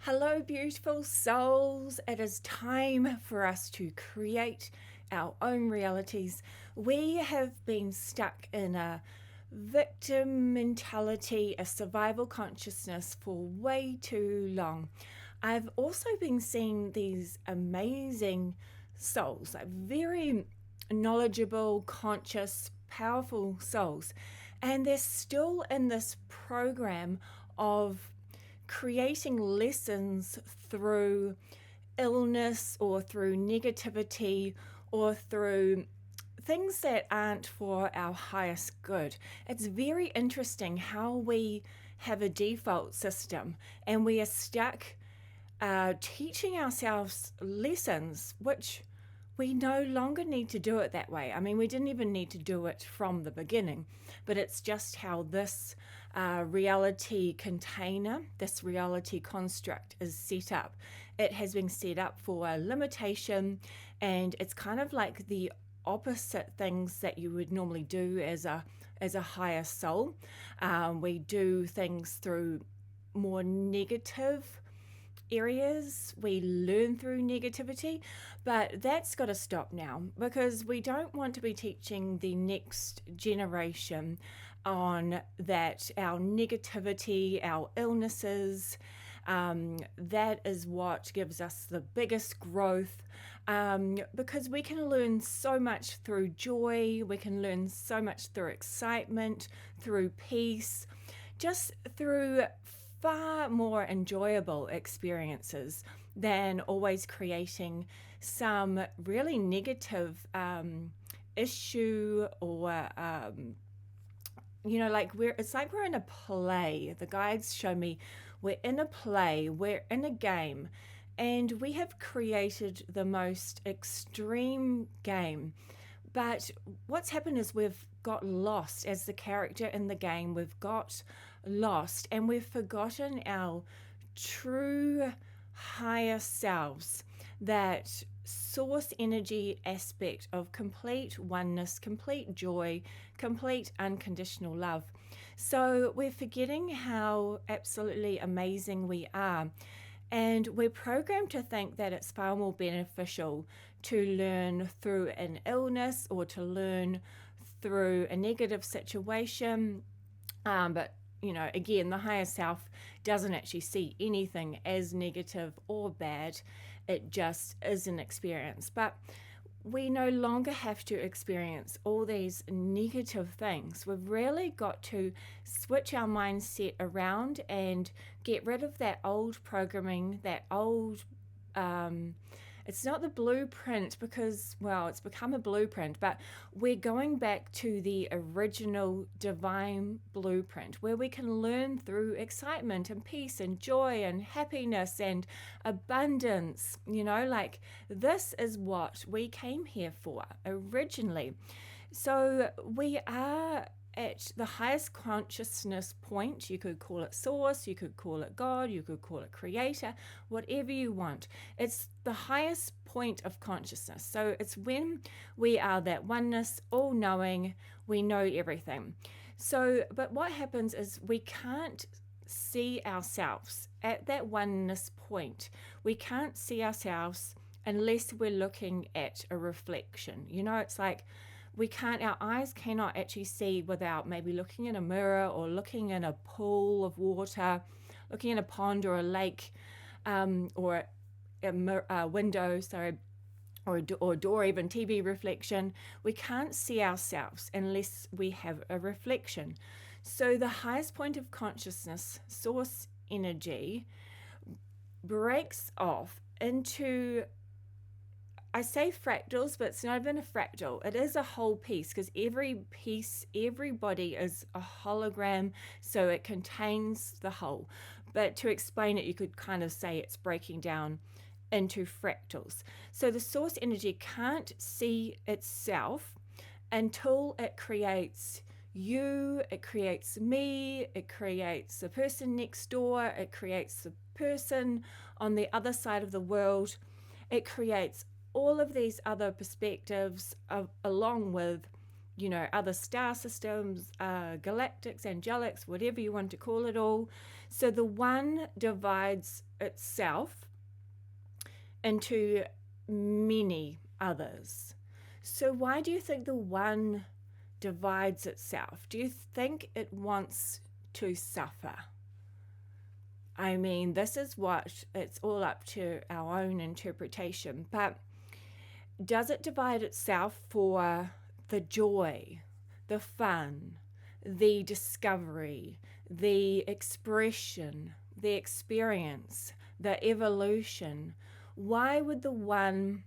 Hello, beautiful souls. It is time for us to create our own realities. We have been stuck in a victim mentality, a survival consciousness for way too long. I've also been seeing these amazing souls, like very knowledgeable, conscious, powerful souls, and they're still in this program of creating lessons through illness or through negativity or through things that aren't for our highest good. It's very interesting how we have a default system and we are stuck teaching ourselves lessons which we no longer need to do it that way. I mean, we didn't even need to do it from the beginning, but it's just how this reality container, this reality construct is set up. It has been set up for a limitation, and it's kind of like the opposite things that you would normally do as a higher soul. We do things through more negative areas, we learn through negativity, but that's got to stop now because we don't want to be teaching the next generation on that our negativity, our illnesses, that is what gives us the biggest growth, because we can learn so much through joy, we can learn so much through excitement, through peace, just through far more enjoyable experiences than always creating some really negative issue or like it's like we're in a play. The guides show me we're in a play, we're in a game, and we have created the most extreme game. But what's happened is we've got lost as the character in the game. We've got lost and we've forgotten our true higher selves, that source energy aspect of complete oneness, complete joy, complete unconditional love. So we're forgetting how absolutely amazing we are. And we're programmed to think that it's far more beneficial to learn through an illness or to learn through a negative situation. But again, the higher self doesn't actually see anything as negative or bad. It just is an experience. But we no longer have to experience all these negative things. We've really got to switch our mindset around and get rid of that old programming, that old it's not the blueprint because, well, it's become a blueprint, but we're going back to the original divine blueprint where we can learn through excitement and peace and joy and happiness and abundance. Like this is what we came here for originally. So we are at the highest consciousness point. You could call it source, you could call it God, you could call it creator, whatever you want. It's the highest point of consciousness. So it's when we are that oneness, all knowing, we know everything. So, but what happens is we can't see ourselves at that oneness point. We can't see ourselves unless we're looking at a reflection. It's like our eyes cannot actually see without maybe looking in a mirror or looking in a pool of water, looking in a pond or a lake, or a window, or a door, even TV reflection. We can't see ourselves unless we have a reflection. So the highest point of consciousness, source energy, breaks off into, I say fractals, but it's not even a fractal. It is a whole piece because every piece, everybody is a hologram, so it contains the whole. But to explain it, you could kind of say it's breaking down into fractals. So the source energy can't see itself until it creates you, it creates me, it creates the person next door, it creates the person on the other side of the world. It creates all of these other perspectives along with other star systems, galactics, angelics, whatever you want to call it all. So the one divides itself into many others. So why do you think the one divides itself? Do you think it wants to suffer? I mean, this is what it's all up to our own interpretation. But does it divide itself for the joy, the fun, the discovery, the expression, the experience, the evolution? Why would the one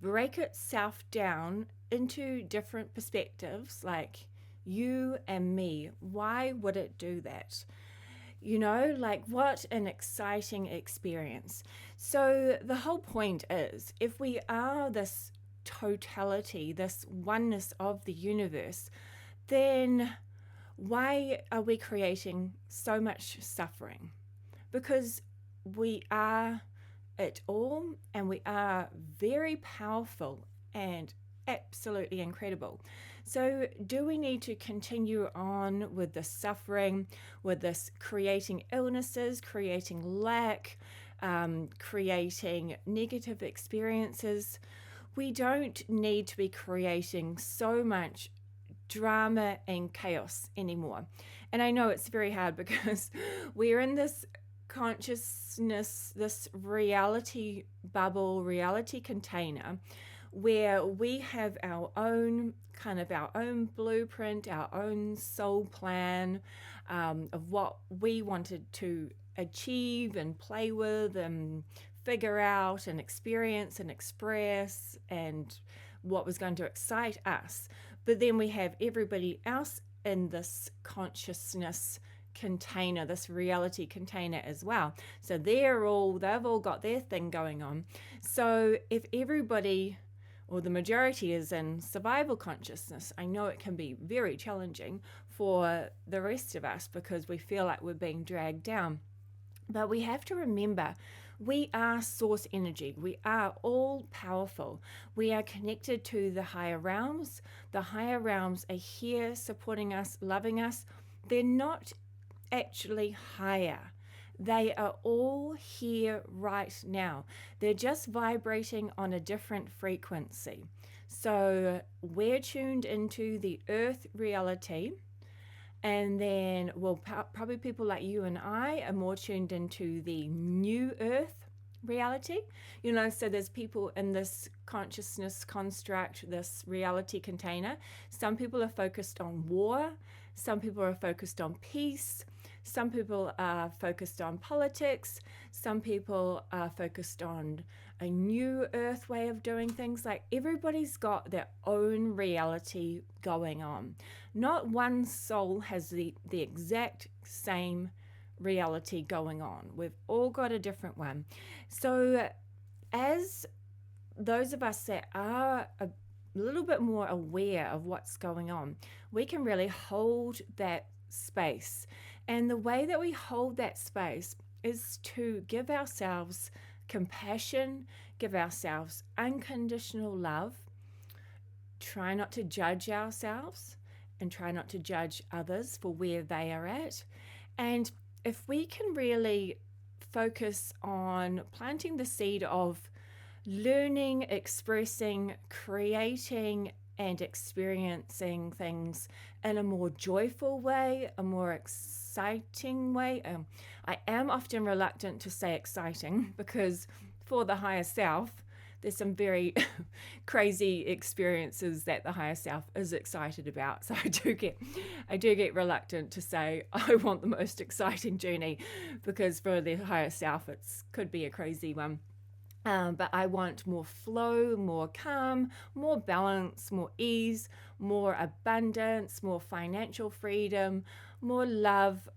break itself down into different perspectives, like you and me? Why would it do that? What an exciting experience. So the whole point is, if we are this totality, this oneness of the universe, then why are we creating so much suffering? Because we are it all, and we are very powerful and absolutely incredible. So do we need to continue on with the suffering, with this creating illnesses, creating lack, creating negative experiences? We don't need to be creating so much drama and chaos anymore. And I know it's very hard because we're in this consciousness, this reality bubble, reality container, where we have our own blueprint, our own soul plan of what we wanted to achieve and play with and figure out and experience and express, and what was going to excite us. But then we have everybody else in this consciousness container, this reality container as well. So they've all got their thing going on. So if everybody, or the majority, is in survival consciousness, I know it can be very challenging for the rest of us because we feel like we're being dragged down. But we have to remember, we are source energy. We are all powerful. We are connected to the higher realms. The higher realms are here supporting us, loving us. They're not actually higher. They are all here right now. They're just vibrating on a different frequency. So we're tuned into the earth reality, and then, probably people like you and I are more tuned into the new earth reality. So there's people in this consciousness construct, this reality container. Some people are focused on war. Some people are focused on peace. Some people are focused on politics. Some people are focused on a new earth way of doing things. Like, everybody's got their own reality going on. Not one soul has the exact same reality going on. We've all got a different one. So as those of us that are a little bit more aware of what's going on, we can really hold that space. And the way that we hold that space is to give ourselves compassion, give ourselves unconditional love, try not to judge ourselves, and try not to judge others for where they are at. And if we can really focus on planting the seed of learning, expressing, creating, and experiencing things in a more joyful way, a more exciting way. I am often reluctant to say exciting because for the higher self, there's some very crazy experiences that the higher self is excited about. So I do get reluctant to say I want the most exciting journey, because for the higher self it could be a crazy one. But I want more flow, more calm, more balance, more ease, more abundance, more financial freedom, more love.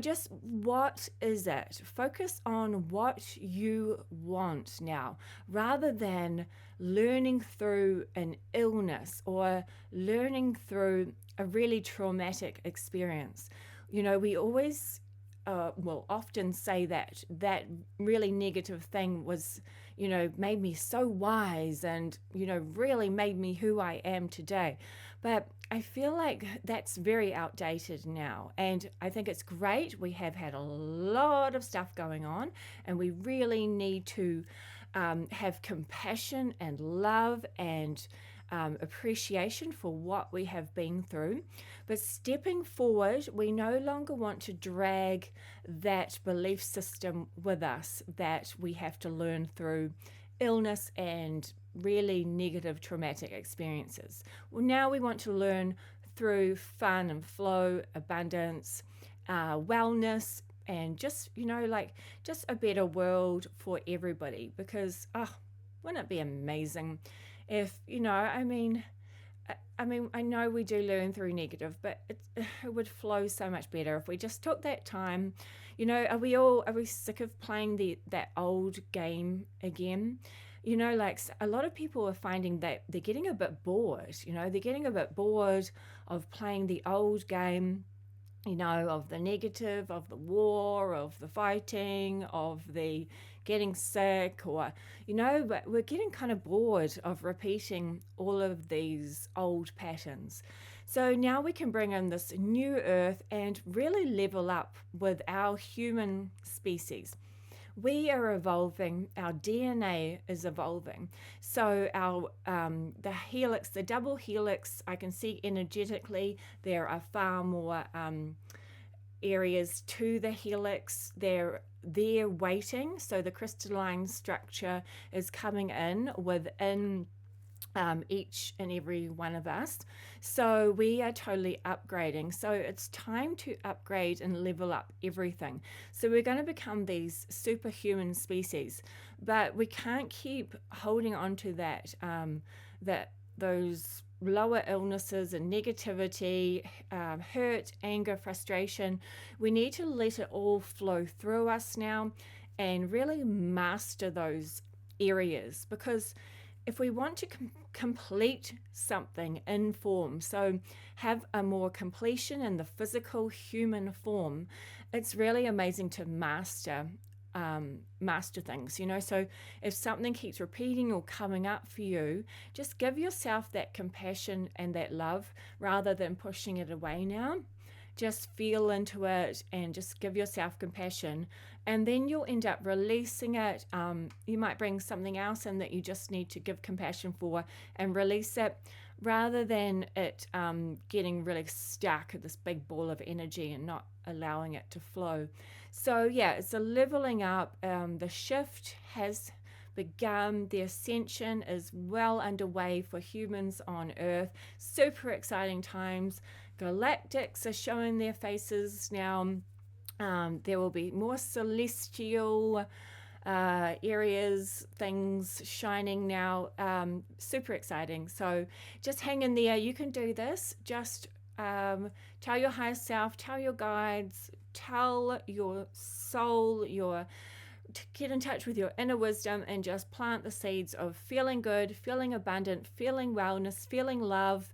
Just what is it? Focus on what you want now, rather than learning through an illness or learning through a really traumatic experience. We always will often say that really negative thing was, made me so wise and, really made me who I am today. But I feel like that's very outdated now. And I think it's great. We have had a lot of stuff going on, and we really need to have compassion and love and appreciation for what we have been through. But stepping forward, we no longer want to drag that belief system with us that we have to learn through illness and really negative traumatic experiences. Well, now we want to learn through fun and flow, abundance, wellness, and just, just a better world for everybody. Because, wouldn't it be amazing if, I know we do learn through negative, but it would flow so much better if we just took that time. Are we sick of playing that old game again? A lot of people are finding that they're getting a bit bored. They're getting a bit bored of playing the old game, of the negative, of the war, of the fighting, of the getting sick, but we're getting kind of bored of repeating all of these old patterns. So now we can bring in this new earth and really level up with our human species. We are evolving, our DNA is evolving. So our the helix, the double helix, I can see energetically there are far more areas to the helix. They're waiting. So the crystalline structure is coming in within each and every one of us. So we are totally upgrading. So it's time to upgrade and level up everything. So we're going to become these superhuman species, but we can't keep holding on to those lower illnesses and negativity, hurt, anger, frustration. We need to let it all flow through us now and really master those areas, because if we want to complete something in form, so have a more completion in the physical human form, it's really amazing to master things, So if something keeps repeating or coming up for you, just give yourself that compassion and that love rather than pushing it away now. Just feel into it and just give yourself compassion, and then you'll end up releasing it. You might bring something else in that you just need to give compassion for and release it, rather than it getting really stuck at this big ball of energy and not allowing it to flow. So yeah, it's a leveling up. The shift has begun. The ascension is well underway for humans on Earth. Super exciting times. Galactics are showing their faces now. There will be more celestial areas, things shining now. Super exciting. So just hang in there. You can do this. Just tell your higher self, tell your guides, tell your soul, get in touch with your inner wisdom, and just plant the seeds of feeling good, feeling abundant, feeling wellness, feeling love,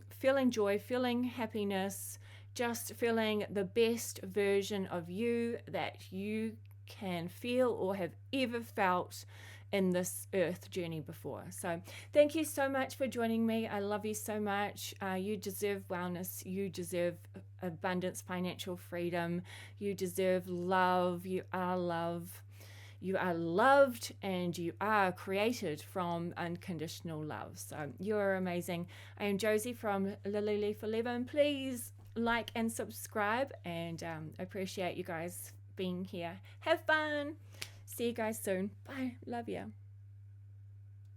feeling joy, feeling happiness, just feeling the best version of you that you can feel or have ever felt in this earth journey before. So thank you so much for joining me. I love you so much. You deserve wellness. You deserve abundance, financial freedom. You deserve love. You are love. You are loved, and you are created from unconditional love. So you're amazing. I am Jozee from Lily Leaf 11. Please like and subscribe, and appreciate you guys being here. Have fun. See you guys soon. Bye. Love you.